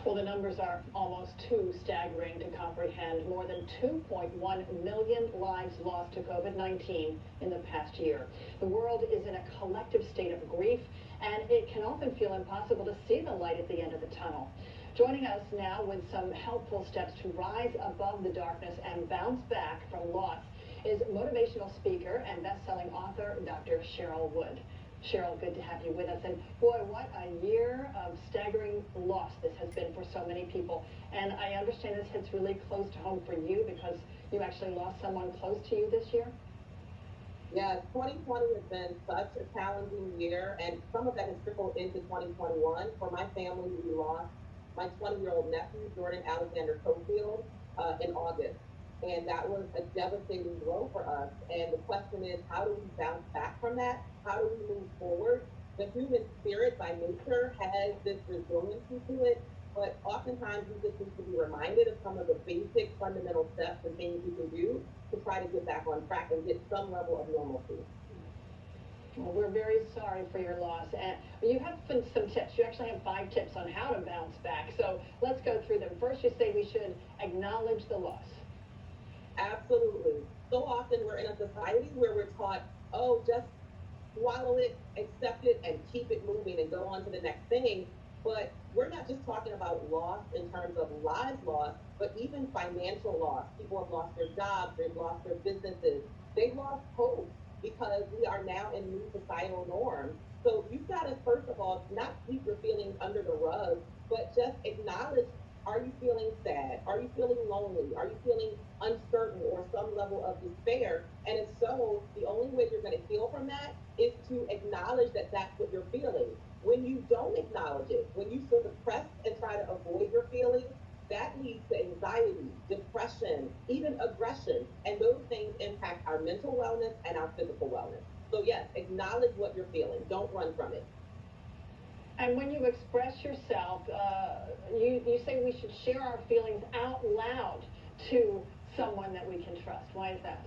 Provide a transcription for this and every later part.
Well, the numbers are almost too staggering to comprehend. More than 2.1 million lives lost to COVID-19 in the past year. The world is in a collective state of grief, and it can often feel impossible to see the light at the end of the tunnel. Joining us now with some helpful steps to rise above the darkness and bounce back from loss is motivational speaker and best-selling author Dr. Cheryl Wood. Cheryl, good to have you with us. And boy, what a year of staggering loss this has been for so many people. And I understand this hits really close to home for you because you actually lost someone close to you this year. Yeah, 2020 has been such a challenging year, and some of that has trickled into 2021. For my family, we lost my 20-year-old nephew, Jordan Alexander Cofield, in August. And that was a devastating blow for us. And the question is, how do we bounce back from that? How do we move forward? The human spirit by nature has this resiliency to it, but oftentimes we just need to be reminded of some of the basic fundamental steps and things we can do to try to get back on track and get some level of normalcy. Well, we're very sorry for your loss. And you have some tips. You actually have 5 tips on how to bounce back. So let's go through them. First, you say we should acknowledge the loss. Absolutely. So often we're in a society where we're taught, oh, just swallow it, accept it, and keep it moving and go on to the next thing. But we're not just talking about loss in terms of lives lost, but even financial loss. People have lost their jobs, they've lost their businesses, they've lost hope because we are now in new societal norms. So you've got to, first of all, not sweep your feelings under the rug, but just acknowledge, are you feeling sad? Are you feeling lonely? Are you feeling uncertain or some level of despair? And if so, the only way you're going to heal from that is to acknowledge that that's what you're feeling. When you don't acknowledge it, when you suppress and try to avoid your feelings, that leads to anxiety, depression, even aggression. And those things impact our mental wellness and our physical wellness. So, yes, acknowledge what you're feeling. Don't run from it. And when you express yourself, you say we should share our feelings out loud to someone that we can trust. Why is that?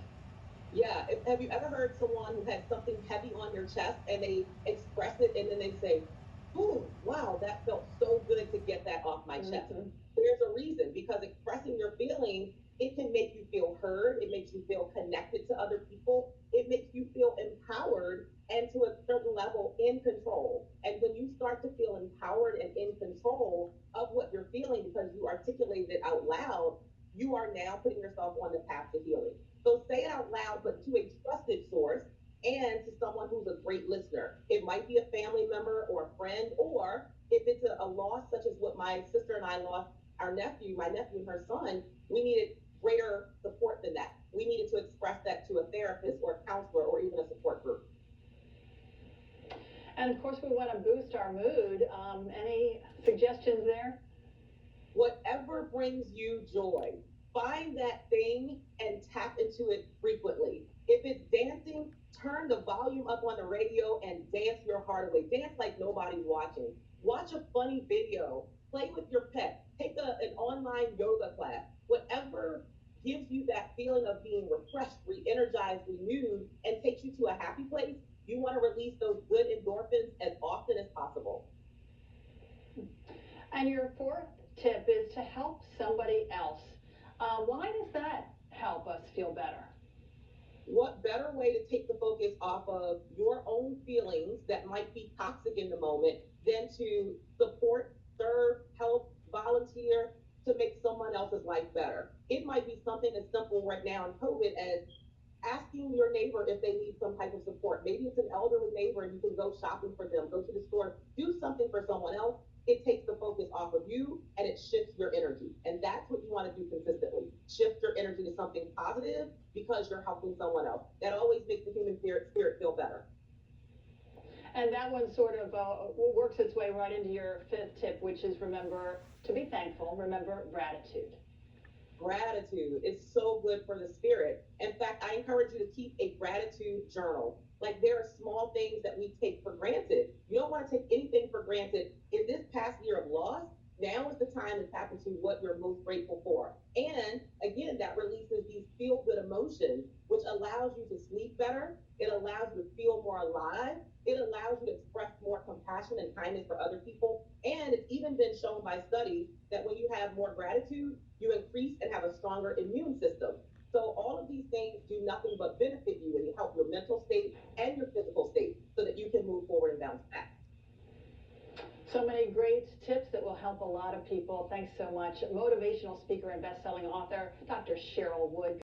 Yeah. Have you ever heard someone who has something heavy on your chest and they express it and then they say, "Ooh, wow, that felt so good to get that off my chest." Mm-hmm. There's a reason because expressing your feelings, it can make you feel heard. It makes you feel connected to other people. It makes you feel empowered and to a certain level in control. And when you start to feel empowered and in control of what you're feeling because you articulated it out loud, you are now putting yourself on the path to healing. So say it out loud, but to a trusted source and to someone who's a great listener. It might be a family member or a friend, or if it's a loss, such as what my sister and I lost, my nephew and her son, we needed greater support than that. We needed to express that to a therapist or a counselor or even a support group. And of course, we want to boost our mood. Any suggestions there? Whatever brings you joy, find that thing and tap into it frequently. If it's dancing, turn the volume up on the radio and dance your heart away. Dance like nobody's watching. Watch a funny video. Play with your pet. Take an online yoga class. Whatever gives you that feeling of being refreshed, re energized, renewed, and takes you to a happy place, you want to release those good endorphins as often as possible. And your 4th tip is to help somebody else. Why does that help us feel better? What better way to take the focus off of your own feelings that might be toxic in the moment than to support, serve, help, volunteer to make someone else's life better? It might be something as simple right now in COVID as asking your neighbor if they need some type of support. Maybe it's an elderly neighbor and you can go shopping for them, go to the store, do something for someone else. It takes the focus off of you and it shifts your energy. And that's what you want to do consistently. Shift your energy to something positive because you're helping someone else. That always makes the human spirit feel better. And that one sort of works its way right into your 5th tip, which is remember to be thankful, remember gratitude. Gratitude is so good for the spirit. In fact, I encourage you to keep a gratitude journal. Like there are small things that we take for granted. You don't want to take anything for granted. In this past year of loss, now is the time to tap into what you're most grateful for. And again, that releases these feel good emotions, which allows you to sleep better. It allows you to feel more alive. It allows you to express more compassion and kindness for other people. And it's even been shown by studies that when you have more gratitude, you increase and have a stronger immune system. So all of these things do nothing but benefit you and help your mental state and your physical state so that you can move forward and bounce back. So many great tips that will help a lot of people. Thanks so much. Motivational speaker and best-selling author, Dr. Cheryl Wood.